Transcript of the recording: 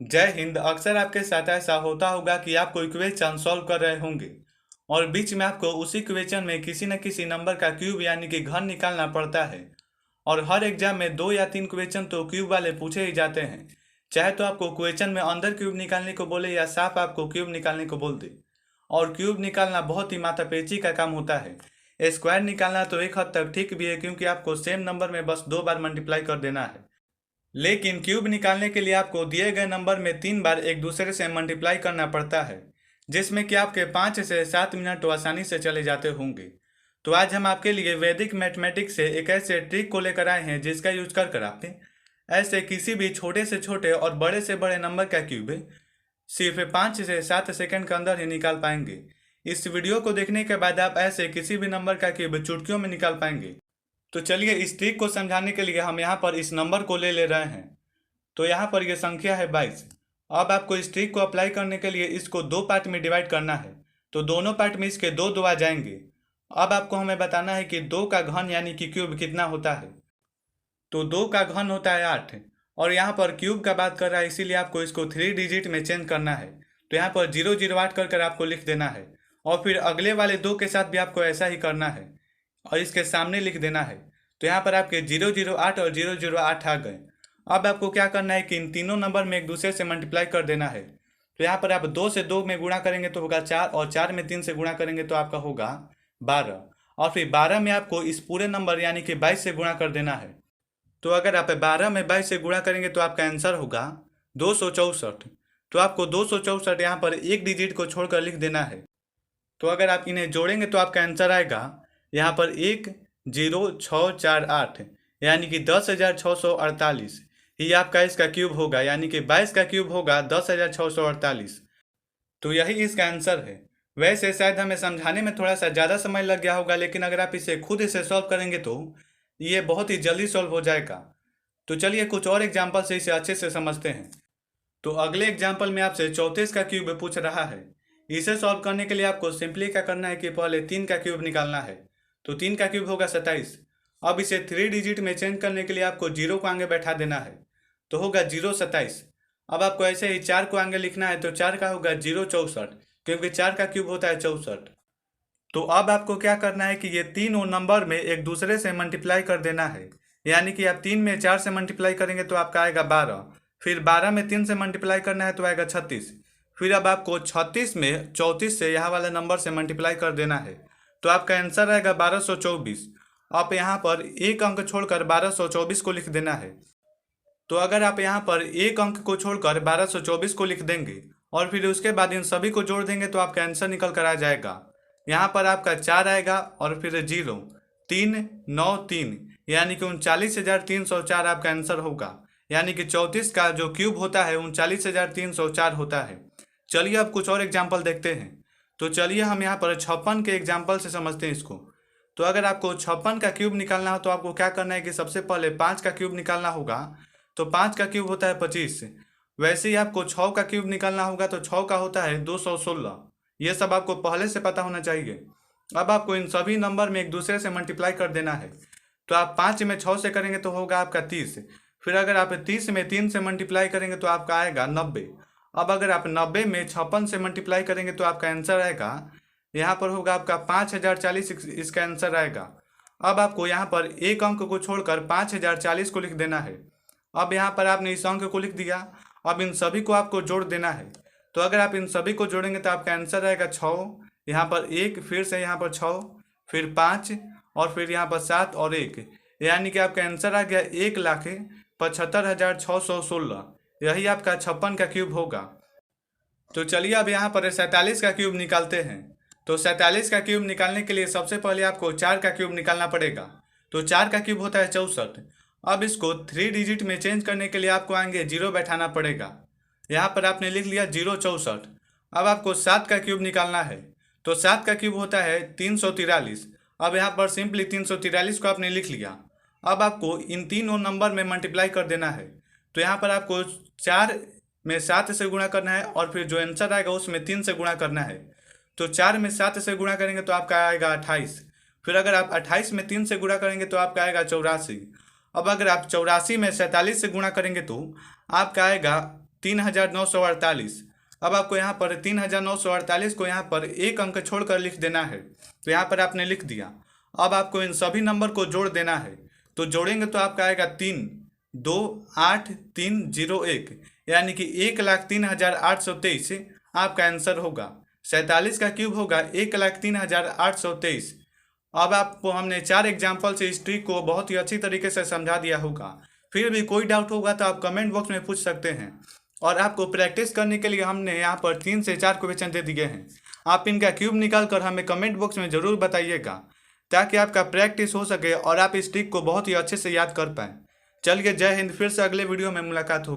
जय हिंद। अक्सर आपके साथ ऐसा होता होगा कि आप कोई क्वेश्चन सॉल्व कर रहे होंगे और बीच में आपको उसी क्वेश्चन में किसी न किसी नंबर का क्यूब यानी कि घन निकालना पड़ता है। और हर एग्जाम में 2 या 3 क्वेश्चन तो क्यूब वाले पूछे ही जाते हैं, चाहे तो आपको क्वेश्चन में अंदर क्यूब निकालने को बोले या साफ आपको क्यूब निकालने को बोल दे। और क्यूब निकालना बहुत ही माथापेची का काम होता है। स्क्वायर निकालना तो एक हद तक ठीक भी है, क्योंकि आपको सेम नंबर में बस 2 बार मल्टीप्लाई कर देना है। लेकिन क्यूब निकालने के लिए आपको दिए गए नंबर में 3 बार एक दूसरे से मल्टीप्लाई करना पड़ता है, जिसमें कि आपके 5 से 7 मिनट तो आसानी से चले जाते होंगे। तो आज हम आपके लिए वैदिक मैथमेटिक्स से एक ऐसे ट्रिक को लेकर आए हैं जिसका यूज कर आपके ऐसे किसी भी छोटे से छोटे और बड़े से बड़े नंबर का क्यूब सिर्फ 5 से 7 सेकंड के अंदर ही निकाल पाएंगे। इस वीडियो को देखने के बाद आप ऐसे किसी भी नंबर का क्यूब चुटकियों में निकाल पाएंगे। तो चलिए इस ट्रिक को समझाने के लिए हम यहाँ पर इस नंबर को ले रहे हैं। तो यहाँ पर यह संख्या है 22। अब आपको इस ट्रिक को अप्लाई करने के लिए इसको 2 पार्ट में डिवाइड करना है। तो दोनों पार्ट में इसके दो दो आ जाएंगे। अब आपको हमें बताना है कि 2 का घन यानी कि क्यूब कितना होता है। तो 2 का घन होता है 8। और यहाँ पर क्यूब का बात कर रहा है, इसीलिए आपको इसको 3 डिजिट में चेंज करना है। तो यहाँ पर 008 कर आपको लिख देना है। और फिर अगले वाले 2 के साथ भी आपको ऐसा ही करना है और इसके सामने लिख देना है। तो यहाँ पर आपके 008 और 008 आ गए। अब आपको क्या करना है कि इन तीनों नंबर में एक दूसरे से मल्टीप्लाई कर देना है। तो यहाँ पर आप 2 से 2 में गुणा करेंगे तो होगा 4, और 4 में 3 से गुणा करेंगे तो आपका होगा 12। और फिर 12 में आपको इस पूरे नंबर यानी कि 22 से गुणा कर देना है। तो अगर आप 12 में 22 से गुणा करेंगे तो आपका आंसर होगा 264। तो आपको 264 यहाँ पर एक डिजिट को छोड़कर लिख देना है। तो अगर आप इन्हें जोड़ेंगे तो आपका आंसर आएगा यहाँ पर 10648, यानी कि 10,648 ही आपका इसका क्यूब होगा, यानी कि 22 का क्यूब होगा 10,648। तो यही इसका आंसर है। वैसे शायद हमें समझाने में थोड़ा सा ज़्यादा समय लग गया होगा, लेकिन अगर आप इसे खुद इसे सॉल्व करेंगे तो ये बहुत ही जल्दी सॉल्व हो जाएगा। तो चलिए कुछ और एग्जाम्पल से इसे अच्छे से समझते हैं। तो अगले एग्जाम्पल में आपसे 34 का क्यूब पूछ रहा है। इसे सॉल्व करने के लिए आपको सिंपली क्या करना है कि पहले 3 का क्यूब निकालना है। तो 3 का क्यूब होगा 27। अब इसे 3 डिजिट में चेंज करने के लिए आपको 0 को आगे बैठा देना है। तो होगा 027। अब आपको ऐसे ही 4 को आगे लिखना है। तो 4 का होगा 064, क्योंकि 4 का क्यूब होता है 64। तो अब आपको क्या करना है कि ये तीनों नंबर में एक दूसरे से मल्टीप्लाई कर देना है। यानी कि आप 3 में 4 से मल्टीप्लाई करेंगे तो आपका आएगा 12। फिर 12 में 3 से मल्टीप्लाई करना है तो आएगा 36। फिर अब आपको 36 में 34 से यहाँ वाले नंबर से मल्टीप्लाई कर देना है। तो आपका आंसर आएगा 1224। आप यहाँ पर एक अंक छोड़कर 1224 को लिख देना है। तो अगर आप यहाँ पर एक अंक को छोड़कर 1224 को लिख देंगे और फिर उसके बाद इन सभी को जोड़ देंगे तो आपका आंसर निकल कर आ जाएगा। यहाँ पर आपका 4 आएगा और फिर 0 3 9 3, यानी कि 39,304 आपका आंसर होगा। यानी कि 34 का जो क्यूब होता है 39,304 होता है। चलिए अब कुछ और एग्जाम्पल देखते हैं। तो चलिए हम यहाँ पर 56 के एग्जाम्पल से समझते हैं इसको। तो अगर आपको 56 का क्यूब निकालना हो तो आपको क्या करना है कि सबसे पहले 5 का क्यूब निकालना होगा। तो 5 का क्यूब होता है 25। वैसे ही आपको 6 का क्यूब निकालना होगा। तो 6 का होता है 216। ये सब आपको पहले से पता होना चाहिए। अब आपको इन सभी नंबर में एक दूसरे से मल्टीप्लाई कर देना है। तो आप 5 में 6 से करेंगे तो होगा आपका 30। फिर अगर आप 30 में 3 से मल्टीप्लाई करेंगे तो आपका आएगा 90। अब अगर आप 90 में 56 से मल्टीप्लाई करेंगे तो आपका आंसर आएगा यहाँ पर होगा आपका 5040। इसका आंसर आएगा। अब आपको यहाँ पर एक अंक को छोड़कर 5040 को लिख देना है। अब यहाँ पर आपने इस अंक को लिख दिया। अब इन सभी को आपको जोड़ देना है। तो अगर आप इन सभी को जोड़ेंगे तो आपका आंसर आएगा 6, यहाँ पर 1, फिर से यहाँ पर 6, फिर 5 और फिर यहाँ पर 7 और 1, यानी कि आपका आंसर आ गया 1,75,616। यही आपका 56 का क्यूब होगा। तो चलिए अब यहाँ पर 47 का क्यूब निकालते हैं। तो 47 का क्यूब निकालने के लिए सबसे पहले आपको 4 का क्यूब निकालना पड़ेगा। तो 4 का क्यूब होता है 64। अब इसको 3 डिजिट में चेंज करने के लिए आपको आगे 0 बैठाना पड़ेगा। यहाँ पर आपने लिख लिया 064। अब आपको 7 का क्यूब निकालना है। तो 7 का क्यूब होता है 343। अब यहाँ पर सिंपली 343 को आपने लिख लिया। अब आपको इन तीनों नंबर में मल्टीप्लाई कर देना है। तो यहाँ पर आपको 4 में 7 से गुणा करना है और फिर जो आंसर आएगा उसमें 3 से गुणा करना है। तो 4 में 7 से गुणा करेंगे तो आपका आएगा 28। फिर अगर आप 28 में 3 से गुणा करेंगे तो आपका आएगा 84। अब अगर आप 84 में 47 से गुणा करेंगे तो आपका आएगा 3948। अब आपको यहाँ पर 3948 को यहाँ पर एक अंक छोड़कर लिख देना है, तो यहाँ पर आपने लिख दिया। अब आपको इन सभी नंबर को जोड़ देना है, तो जोड़ेंगे तो आपका आएगा 3,2,8,3,0,1, यानी कि 1,03,823 आपका आंसर होगा। 47 का क्यूब होगा 1,03,823। अब आपको हमने 4 एग्जाम्पल से इस ट्रिक को बहुत ही अच्छी तरीके से समझा दिया होगा। फिर भी कोई डाउट होगा तो आप कमेंट बॉक्स में पूछ सकते हैं, और आपको प्रैक्टिस करने के लिए हमने यहाँ पर 3 से 4 क्वेश्चन दे दिए हैं। आप इनका क्यूब निकाल कर हमें कमेंट बॉक्स में ज़रूर बताइएगा, ताकि आपका प्रैक्टिस हो सके और आप इस ट्रिक को बहुत ही अच्छे से याद कर पाएँ। चलिए, जय हिंद। फिर से अगले वीडियो में मुलाकात होगी।